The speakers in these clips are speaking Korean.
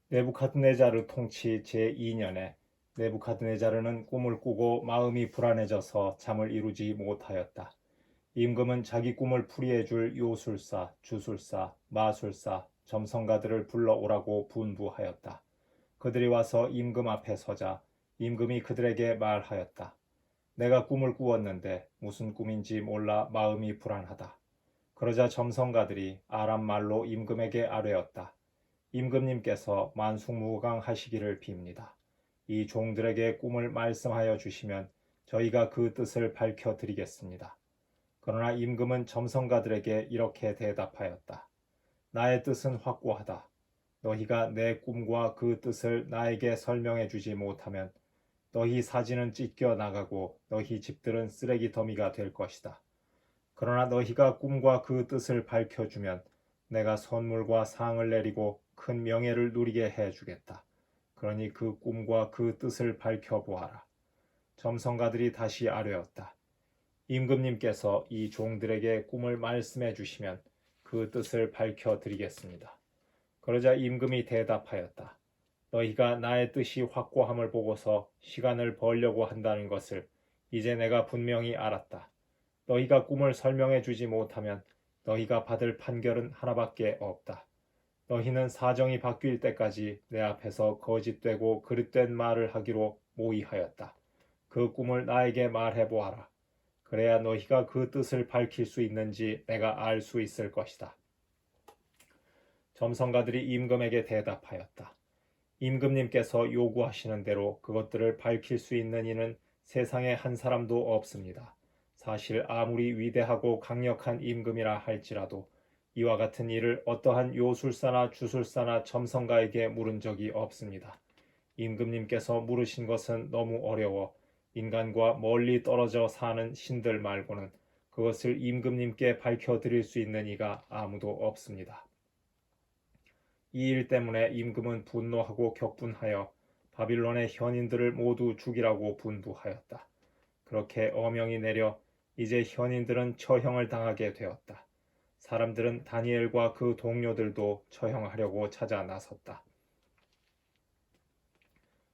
네부갓네자르 통치 제2년에 네부갓네자르는 꿈을 꾸고 마음이 불안해져서 잠을 이루지 못하였다. 임금은 자기 꿈을 풀이해 줄 요술사, 주술사, 마술사, 점성가들을 불러오라고 분부하였다. 그들이 와서 임금 앞에 서자 임금이 그들에게 말하였다. 내가 꿈을 꾸었는데 무슨 꿈인지 몰라 마음이 불안하다. 그러자 점성가들이 아람 말로 임금에게 아뢰었다. 임금님께서 만숭무강하시기를 빕니다. 이 종들에게 꿈을 말씀하여 주시면 저희가 그 뜻을 밝혀 드리겠습니다. 그러나 임금은 점성가들에게 이렇게 대답하였다. 나의 뜻은 확고하다. 너희가 내 꿈과 그 뜻을 나에게 설명해 주지 못하면 너희 사지는 찢겨 나가고 너희 집들은 쓰레기 더미가 될 것이다. 그러나 너희가 꿈과 그 뜻을 밝혀주면 내가 선물과 상을 내리고 큰 명예를 누리게 해주겠다. 그러니 그 꿈과 그 뜻을 밝혀보아라. 점성가들이 다시 아뢰었다. 임금님께서 이 종들에게 꿈을 말씀해 주시면 그 뜻을 밝혀 드리겠습니다. 그러자 임금이 대답하였다. 너희가 나의 뜻이 확고함을 보고서 시간을 벌려고 한다는 것을 이제 내가 분명히 알았다. 너희가 꿈을 설명해 주지 못하면 너희가 받을 판결은 하나밖에 없다. 너희는 사정이 바뀔 때까지 내 앞에서 거짓되고 그릇된 말을 하기로 모의하였다. 그 꿈을 나에게 말해 보아라. 그래야 너희가 그 뜻을 밝힐 수 있는지 내가 알 수 있을 것이다. 점성가들이 임금에게 대답하였다. 임금님께서 요구하시는 대로 그것들을 밝힐 수 있는 이는 세상에 한 사람도 없습니다. 사실 아무리 위대하고 강력한 임금이라 할지라도 이와 같은 일을 어떠한 요술사나 주술사나 점성가에게 물은 적이 없습니다. 임금님께서 물으신 것은 너무 어려워 인간과 멀리 떨어져 사는 신들 말고는 그것을 임금님께 밝혀드릴 수 있는 이가 아무도 없습니다. 이 일 때문에 임금은 분노하고 격분하여 바빌론의 현인들을 모두 죽이라고 분부하였다. 그렇게 어명이 내려 이제 현인들은 처형을 당하게 되었다. 사람들은 다니엘과 그 동료들도 처형하려고 찾아 나섰다.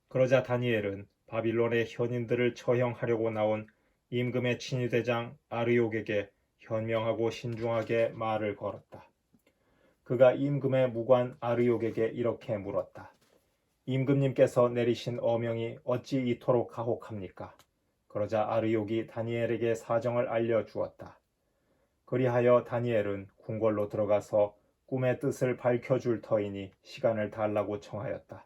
그러자 다니엘은 바빌론의 현인들을 처형하려고 나온 임금의 친위대장 아르욕에게 현명하고 신중하게 말을 걸었다. 그가 임금의 무관 아르욕에게 이렇게 물었다. 임금님께서 내리신 어명이 어찌 이토록 가혹합니까? 그러자 아르욕이 다니엘에게 사정을 알려주었다. 그리하여 다니엘은 궁궐로 들어가서 꿈의 뜻을 밝혀줄 터이니 시간을 달라고 청하였다.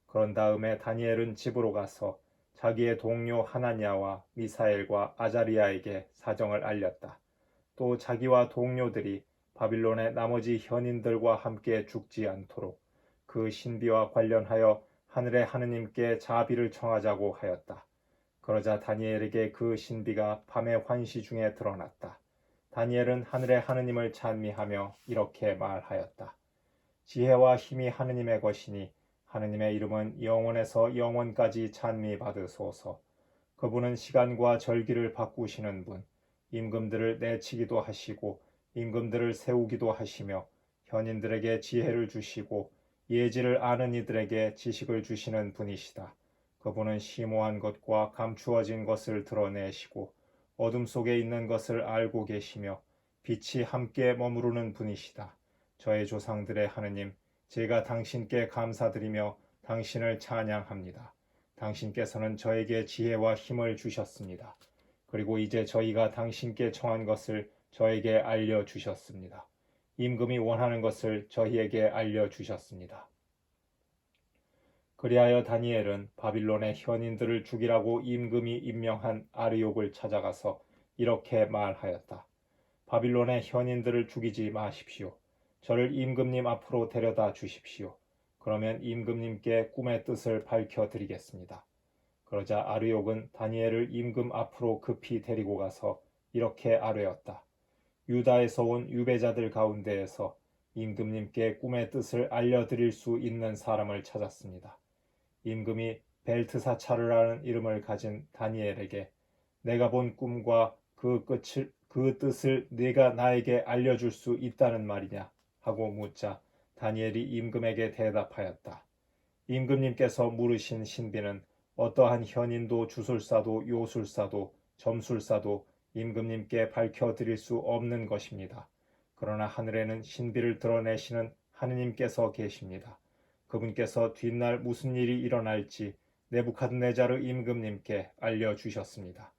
그런 다음에 다니엘은 집으로 가서 자기의 동료 하나냐와 미사엘과 아자리아에게 사정을 알렸다. 또 자기와 동료들이 바빌론의 나머지 현인들과 함께 죽지 않도록 그 신비와 관련하여 하늘의 하느님께 자비를 청하자고 하였다. 그러자 다니엘에게 그 신비가 밤의 환시 중에 드러났다. 다니엘은 하늘의 하느님을 찬미하며 이렇게 말하였다. 지혜와 힘이 하느님의 것이니 하느님의 이름은 영원에서 영원까지 찬미받으소서. 그분은 시간과 절기를 바꾸시는 분, 임금들을 내치기도 하시고 임금들을 세우기도 하시며 현인들에게 지혜를 주시고 예지를 아는 이들에게 지식을 주시는 분이시다. 그분은 심오한 것과 감추어진 것을 드러내시고 어둠 속에 있는 것을 알고 계시며 빛이 함께 머무르는 분이시다. 저의 조상들의 하느님, 제가 당신께 감사드리며 당신을 찬양합니다. 당신께서는 저에게 지혜와 힘을 주셨습니다. 그리고 이제 저희가 당신께 청한 것을 저에게 알려주셨습니다. 임금이 원하는 것을 저희에게 알려주셨습니다. 그리하여 다니엘은 바빌론의 현인들을 죽이라고 임금이 임명한 아르욕을 찾아가서 이렇게 말하였다. 바빌론의 현인들을 죽이지 마십시오. 저를 임금님 앞으로 데려다 주십시오. 그러면 임금님께 꿈의 뜻을 밝혀드리겠습니다. 그러자 아르욕은 다니엘을 임금 앞으로 급히 데리고 가서 이렇게 아뢰었다. 유다에서 온 유배자들 가운데에서 임금님께 꿈의 뜻을 알려드릴 수 있는 사람을 찾았습니다. 임금이 벨트사차르라는 이름을 가진 다니엘에게 내가 본 꿈과 그 뜻을 네가 나에게 알려줄 수 있다는 말이냐 하고 묻자 다니엘이 임금에게 대답하였다. 임금님께서 물으신 신비는 어떠한 현인도 주술사도 요술사도 점술사도 임금님께 밝혀드릴 수 없는 것입니다. 그러나 하늘에는 신비를 드러내시는 하느님께서 계십니다. 그분께서 뒷날 무슨 일이 일어날지 네부갓네자르 임금님께 알려주셨습니다.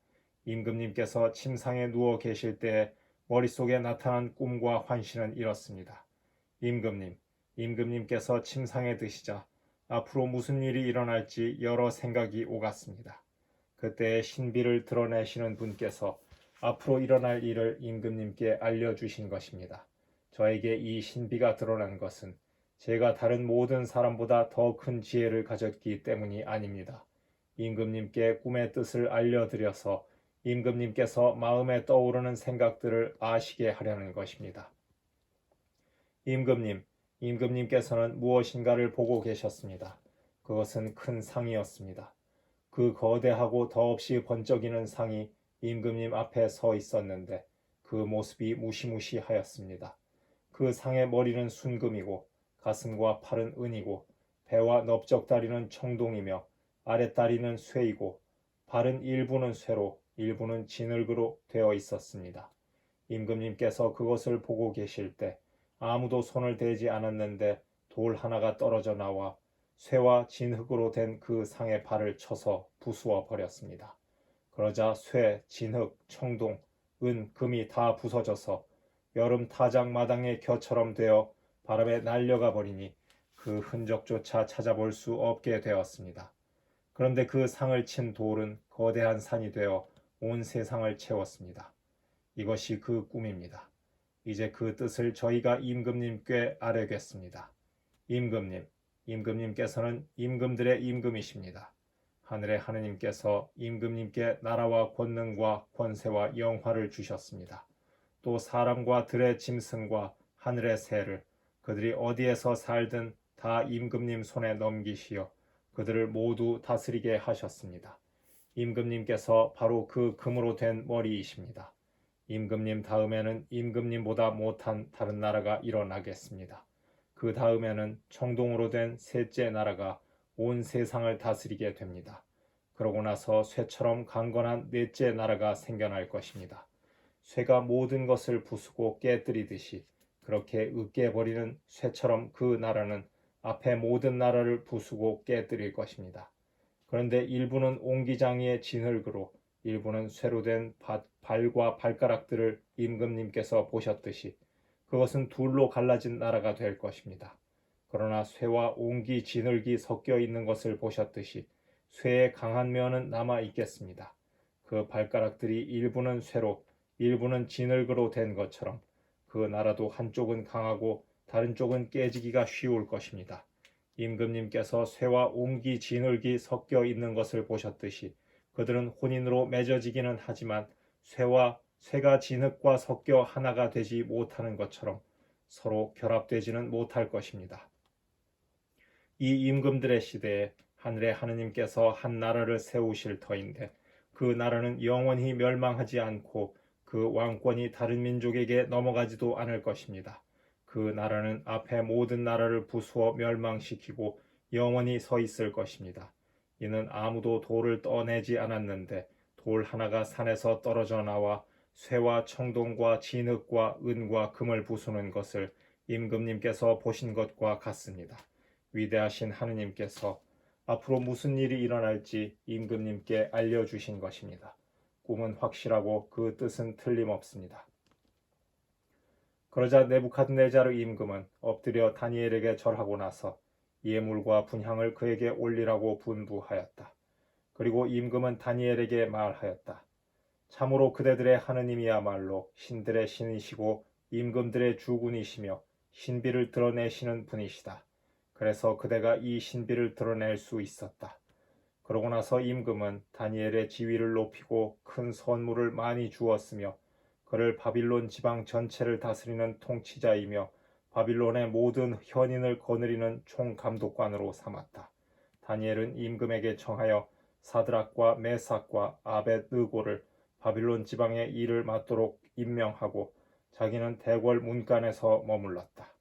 임금님께서 침상에 누워 계실 때에 머릿속에 나타난 꿈과 환신은 이렇습니다. 임금님께서 침상에 드시자 앞으로 무슨 일이 일어날지 여러 생각이 오갔습니다. 그때 신비를 드러내시는 분께서 앞으로 일어날 일을 임금님께 알려주신 것입니다. 저에게 이 신비가 드러난 것은 제가 다른 모든 사람보다 더 큰 지혜를 가졌기 때문이 아닙니다. 임금님께 꿈의 뜻을 알려드려서 임금님께서 마음에 떠오르는 생각들을 아시게 하려는 것입니다. 임금님께서는 무엇인가를 보고 계셨습니다. 그것은 큰 상이었습니다. 그 거대하고 더없이 번쩍이는 상이 임금님 앞에 서 있었는데 그 모습이 무시무시하였습니다. 그 상의 머리는 순금이고 가슴과 팔은 은이고 배와 넓적다리는 청동이며 아랫다리는 쇠이고 발은 일부는 쇠로 일부는 진흙으로 되어 있었습니다. 임금님께서 그것을 보고 계실 때 아무도 손을 대지 않았는데 돌 하나가 떨어져 나와 쇠와 진흙으로 된 그 상의 발을 쳐서 부수어 버렸습니다. 그러자 쇠, 진흙, 청동, 은, 금이 다 부서져서 여름 타작 마당의 겨처럼 되어 바람에 날려가 버리니 그 흔적조차 찾아볼 수 없게 되었습니다. 그런데 그 상을 친 돌은 거대한 산이 되어 온 세상을 채웠습니다. 이것이 그 꿈입니다. 이제 그 뜻을 저희가 임금님께 아뢰겠습니다. 임금님께서는 임금들의 임금이십니다. 하늘의 하느님께서 임금님께 나라와 권능과 권세와 영화를 주셨습니다. 또 사람과 들의 짐승과 하늘의 새를 그들이 어디에서 살든 다 임금님 손에 넘기시어 그들을 모두 다스리게 하셨습니다. 임금님께서 바로 그 금으로 된 머리이십니다. 임금님 다음에는 임금님보다 못한 다른 나라가 일어나겠습니다. 그 다음에는 청동으로 된 셋째 나라가 온 세상을 다스리게 됩니다. 그러고 나서 쇠처럼 강건한 넷째 나라가 생겨날 것입니다. 쇠가 모든 것을 부수고 깨뜨리듯이 그렇게 으깨버리는 쇠처럼 그 나라는 앞에 모든 나라를 부수고 깨뜨릴 것입니다. 그런데 일부는 옹기장이의 진흙으로 일부는 쇠로 된 발과 발가락들을 임금님께서 보셨듯이 그것은 둘로 갈라진 나라가 될 것입니다. 그러나 쇠와 옹기 진흙이 섞여 있는 것을 보셨듯이 쇠의 강한 면은 남아 있겠습니다. 그 발가락들이 일부는 쇠로 일부는 진흙으로 된 것처럼 그 나라도 한쪽은 강하고 다른 쪽은 깨지기가 쉬울 것입니다. 임금님께서 쇠와 옹기 진흙이 섞여 있는 것을 보셨듯이 그들은 혼인으로 맺어지기는 하지만 쇠가 진흙과 섞여 하나가 되지 못하는 것처럼 서로 결합되지는 못할 것입니다. 이 임금들의 시대에 하늘의 하느님께서 한 나라를 세우실 터인데 그 나라는 영원히 멸망하지 않고 그 왕권이 다른 민족에게 넘어가지도 않을 것입니다. 그 나라는 앞에 모든 나라를 부수어 멸망시키고 영원히 서 있을 것입니다. 이는 아무도 돌을 떠내지 않았는데 돌 하나가 산에서 떨어져 나와 쇠와 청동과 진흙과 은과 금을 부수는 것을 임금님께서 보신 것과 같습니다. 위대하신 하느님께서 앞으로 무슨 일이 일어날지 임금님께 알려주신 것입니다. 꿈은 확실하고 그 뜻은 틀림없습니다. 그러자 네부갓네자르 임금은 엎드려 다니엘에게 절하고 나서 예물과 분향을 그에게 올리라고 분부하였다. 그리고 임금은 다니엘에게 말하였다. 참으로 그대들의 하느님이야말로 신들의 신이시고 임금들의 주군이시며 신비를 드러내시는 분이시다. 그래서 그대가 이 신비를 드러낼 수 있었다. 그러고 나서 임금은 다니엘의 지위를 높이고 큰 선물을 많이 주었으며 그를 바빌론 지방 전체를 다스리는 통치자이며 바빌론의 모든 현인을 거느리는 총감독관으로 삼았다. 다니엘은 임금에게 청하여 사드락과 메삭과 아벳느고를 바빌론 지방의 일을 맡도록 임명하고 자기는 대궐 문간에서 머물렀다.